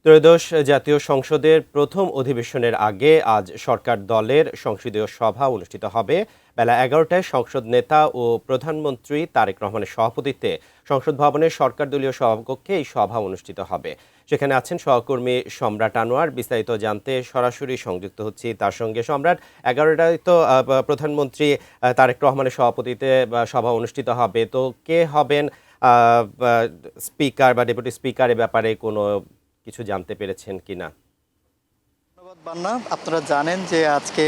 ত্রয়োদশ জাতীয় সংসদের প্রথম অধিবেশনের আগে আজ সরকার দলের সংসদীয় সভা অনুষ্ঠিত হবে। বেলা ১১টায় সংসদ নেতা ও প্রধানমন্ত্রী তারেক রহমানের সভাপতিত্বে সংসদ ভবনের সরকার দলীয় সভাকক্ষে এই সভা অনুষ্ঠিত হবে। সেখানে আছেন সহকর্মী সম্রাট আনোয়ার। বিস্তারিত জানতে সরাসরি সংযুক্ত হচ্ছি তার সঙ্গে। সম্রাট, ১১টায় তো প্রধানমন্ত্রী তারেক রহমানের সভাপতিত্বে সভা অনুষ্ঠিত হবে। তো কে হবেন স্পিকার বা ডেপুটি স্পিকার, এ ব্যাপারে কোনো কিছু জানতে পেরেছেন কিনা? ধন্যবাদ বান্না। আপনারা জানেন যে আজকে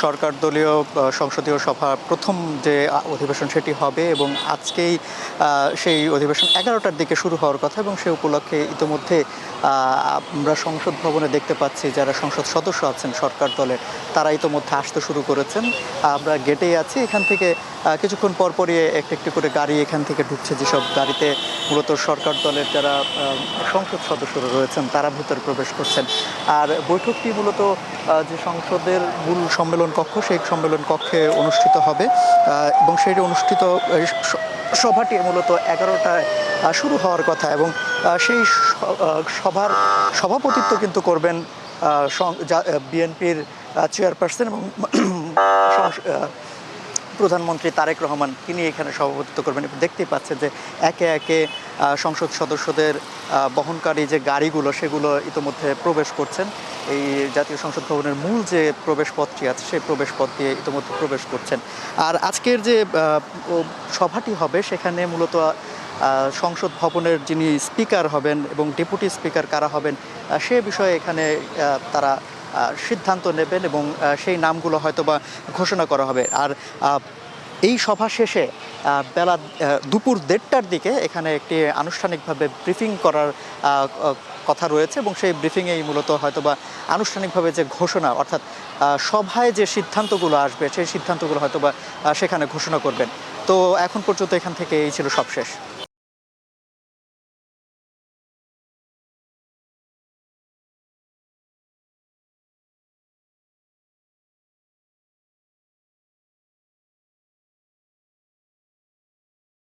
সরকার দলীয় সংসদীয় সভার প্রথম যে অধিবেশন সেটি হবে এবং আজকেই সেই অধিবেশন ১১টার দিকে শুরু হওয়ার কথা এবং সে উপলক্ষে ইতিমধ্যে আমরা সংসদ ভবনে দেখতে পাচ্ছি যারা সংসদ সদস্য আছেন সরকার দলের তারা ইতিমধ্যে আসতে শুরু করেছেন। আমরা গেটেই আছি। এখান থেকে কিছুক্ষণ পরপরই একটি করে গাড়ি এখান থেকে ঢুকছে, যেসব গাড়িতে মূলত সরকার দলের যারা সংসদ সদস্যরা রয়েছেন তারা ভিতরে প্রবেশ করছেন। আর বৈঠকটি মূলত যে সংসদের মূল সম্মেলন কক্ষ, সেই সম্মেলন কক্ষে অনুষ্ঠিত হবে এবং সেই অনুষ্ঠিত সভাটি মূলত ১১টায় শুরু হওয়ার কথা এবং সেই সভার সভাপতিত্ব কিন্তু করবেন বিএনপির চেয়ারপারসন এবং প্রধানমন্ত্রী তারেক রহমান। তিনি এখানে সভাপতিত্ব করবেন। দেখতেই পাচ্ছেন যে একে একে সংসদ সদস্যদের বহনকারী যে গাড়িগুলো সেগুলো ইতিমধ্যে প্রবেশ করছেন। এই জাতীয় সংসদ ভবনের মূল যে প্রবেশ পথটি আছে সেই প্রবেশ পথ দিয়ে ইতিমধ্যে প্রবেশ করছেন। আর আজকের যে সভাটি হবে সেখানে মূলত সংসদ ভবনের যিনি স্পিকার হবেন এবং ডেপুটি স্পিকার কারা হবেন সে বিষয়ে এখানে তারা সিদ্ধান্ত নেবেন এবং সেই নামগুলো হয়তোবা ঘোষণা করা হবে। আর এই সভা শেষে বেলা দুপুর ১:৩০টার দিকে এখানে একটি আনুষ্ঠানিকভাবে ব্রিফিং করার কথা রয়েছে এবং সেই ব্রিফিংয়েই মূলত হয়তোবা আনুষ্ঠানিকভাবে যে ঘোষণা, অর্থাৎ সভায় যে সিদ্ধান্তগুলো আসবে সেই সিদ্ধান্তগুলো হয়তোবা সেখানে ঘোষণা করবেন। তো এখন পর্যন্ত এখান থেকে এই ছিল সবশেষ।